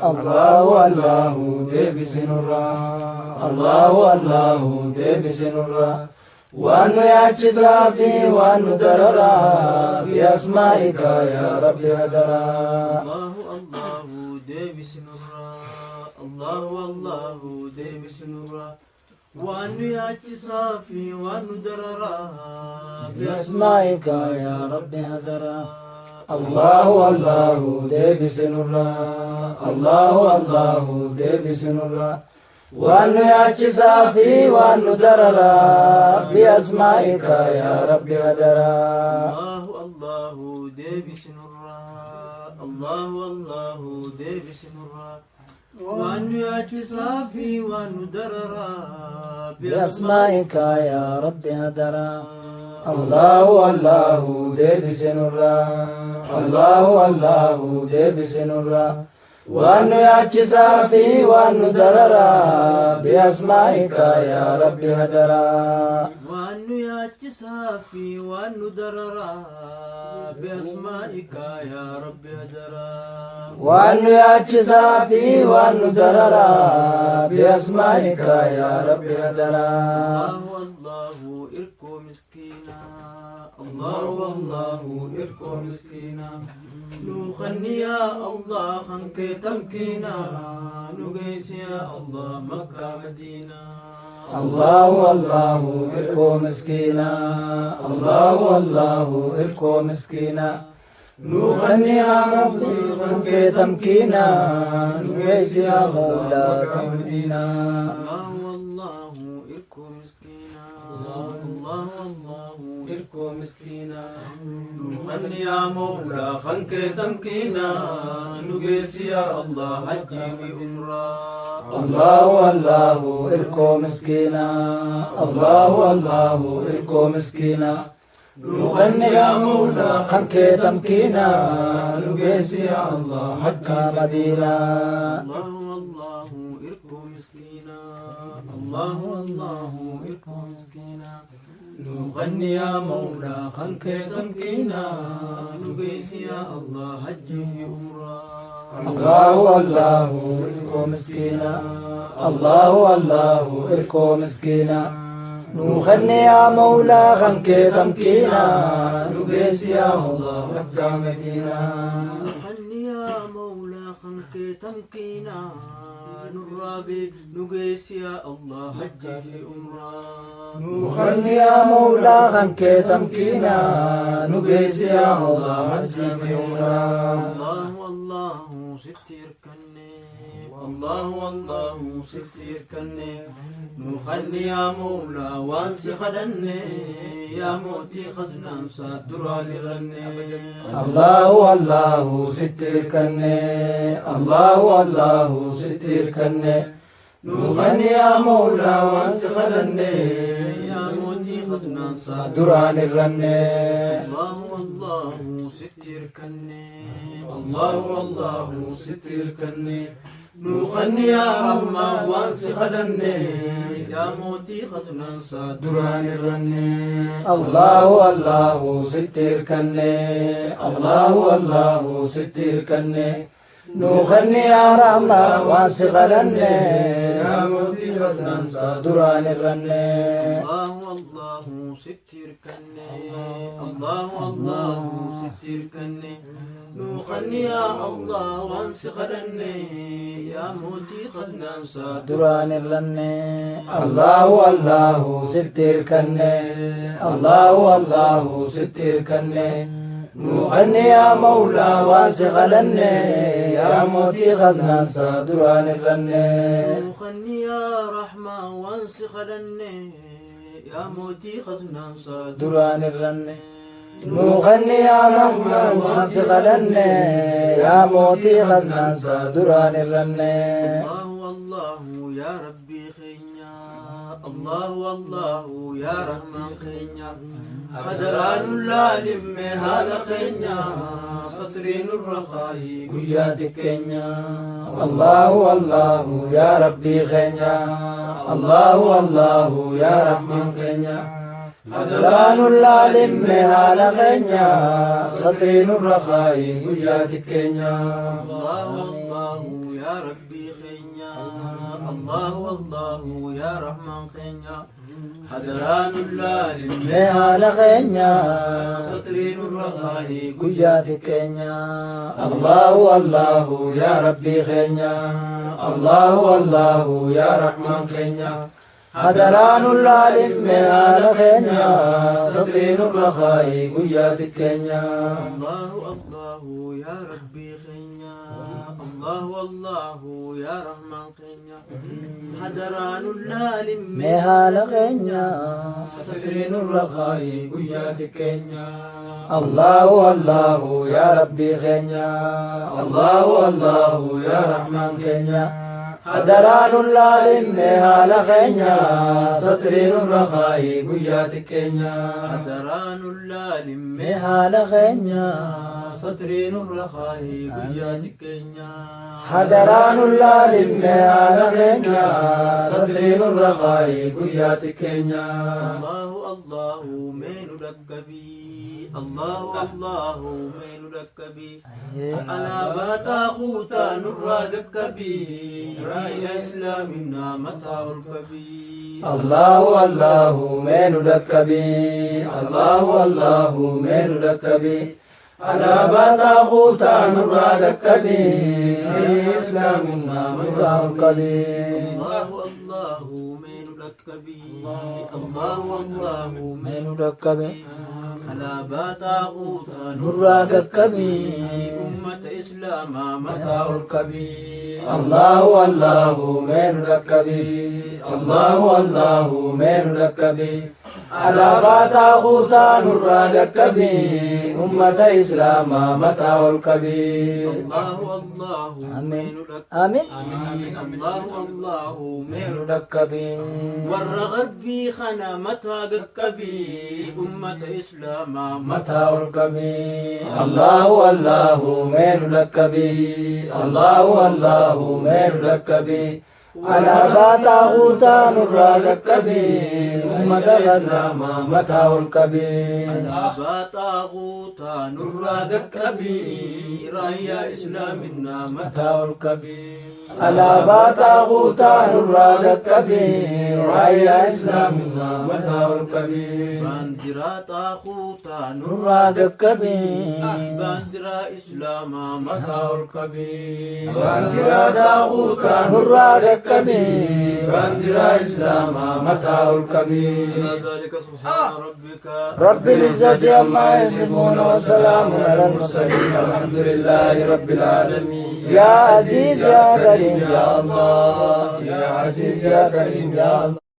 الله الله ديبس نورا الله الله ديبس نورا وأنو ياتي صافي وأنو دررا بأسمائك يا ربي هدرا الله الله ديبس نورا الله الله ديبس نورا وأنو ياتي صافي وأنو دررا بأسمائك يا ربي هدرا الله الله ديبس نورا الله الله ديبس نورا وأنو ياتي صافي وأنو دررا بأسمائك يا ربي هدرا الله الله ديبس نورا الله الله ديبس نورا وأنو ياتي صافي وأنو دررا بأسمائك يا ربي هدرا الله الله ديبس نورا الله الله ديبس نورا وأنو ياتي صافي وأنو دررا بأسمائك يا ربي هدرا وأنو ياتي صافي وأنو دررا بأسمائك يا رب هدرا وأنو ياتي صافي وأنو دررا بأسمائك يا ربي هدرا الله الله إركو مسكينا الله الله إركو مسكينا نوخني يا الله خنك تمكينا نقيس يا الله مكة مدينة الله الله إركو مسكينا الله الله إركو مسكينا نوخني يا ربي خنك تمكينا نقيس يا مولا كمدينا الله الله إركو مسكينا الله الله إركو مسكينا نوخني يا مولا خنك تمكينا نقيس يا الله حجي في أمرا الله الله إركو مسكينا الله الله إركو مسكينا نغني يا مولا خنك تمكينا نقيس يا الله حكا مدينة الله الله إركو مسكينا الله الله إركو مسكينا نغني يا مولا خنك تمكينا نقيس يا الله حجي في أمرا الله الله إركو مسكينا الله الله إركو مسكينا نغني يا مولا خنك تمكينا نقيس يا الله حكا مدينة نغني يا مولا خنك تمكينا نراقي نقيس يا الله حجي في أمرا نغني يا مولا خنك تمكينا نقيس يا الله حجي في عمرا الله الله ستير كني الله الله ستير كني نخني يا مولا وانسي خدني يا موتي خدنا صدرا لغني الله الله ستير كني الله الله ستير كني نغني يا مولا وانسي خدني يا موتي خدنا صدرا دران الرني الله الله ستير كني الله الله ستير كني نغني يا رحمة وانسي خدني يا موتي خدنا صدرا دران الرني الله الله ستير كني الله الله ستير كني نغني يا رحمة واسغلني يا موتي خدنا دران الرني الله الله ستير كني الله الله ستير كني نغني يا الله وانسي خدني يا موتي خدنا صدرا دران الرني الله الله ستير كني الله الله ستير كني نغني يا مولا واسغلني يا موتي خدنا دران الرني نغني يا رحمة وانسي خدني يا موتي خدنا صدرا دران الرني نغني يا رحمن واسغلني يا موتي خدنا دران الرني الله الله يا ربي خينيا الله الله يا رحمن خينيا قدران اللالم هذا خينيا سطرين الرخائي قياتك كينيا الله الله يا ربي خينيا الله الله يا رحمن خينيا قدران اللالم هذا خينيا سطرين الرخائي قياتك كينيا الله الله يا يا ربي خينيا الله الله يا رحمن خينيا حضران الله مهال خينيا سطرين الرغاي قيات كينيا الله الله يا ربي خينيا الله الله يا رحمن خينيا حضران العالم مهال خينيا سطرين الرخاء قيات كينيا الله الله يا ربي خينيا الله الله يا رحمن خينيا حضران العالم مهال خينيا سطرين الرخاء قيات كينيا الله الله يا ربي خينيا الله الله يا رحمن خينيا حضران العالم مهال خينيا سطرين الرخاء قيات كينيا حضران العالم مهال خينيا سطرين الرخاء قيات كينيا حضران العالم مهال خينيا سطرين الرخاء قيات كينيا الله الله من ركبي الله الله من ركبي أنا باتاخوتا نرى ركبي رأي إسلامنا متى الكبي الله الله من ركبي الله الله من ركبي على باتاخوتا نرى ركبي إسلامنا متى الكبي الله الله من ركبي الله الله من ركبي على باتاخوتا نرى ركبي أمة إسلام متى الكبي الله الله من ركبي الله الله من ركبي على باتاخوتا نرى ركبي أمة إسلام متى الكبي الله الله آمين من آمين آمين الله الله من من ركبي والرغد بي خنا متى ركبي أمة إسلام متى الكبي الله الله من ركبي الله الله من ركبي على باتاخوتا نرى ركبي أمة الإسلام متى الكبي باتاغوتا نرى ركبي رايا إسلامنا متى متى الكبي على باتاخوتا نرى ركبي رايا إسلامنا متى الكبي باندرا تاخوتا نرى ركبي باندرا إسلام متى الكبي باندرا داغوتا نرى ركبي باندرا إسلام متى الكبي ذلك سبحان ربك رب العزة عما يصفون وسلام على المرسلين الحمد لله رب العالمين يا عزيز يا كريم يا الله يا عزيز يا كريم يا الله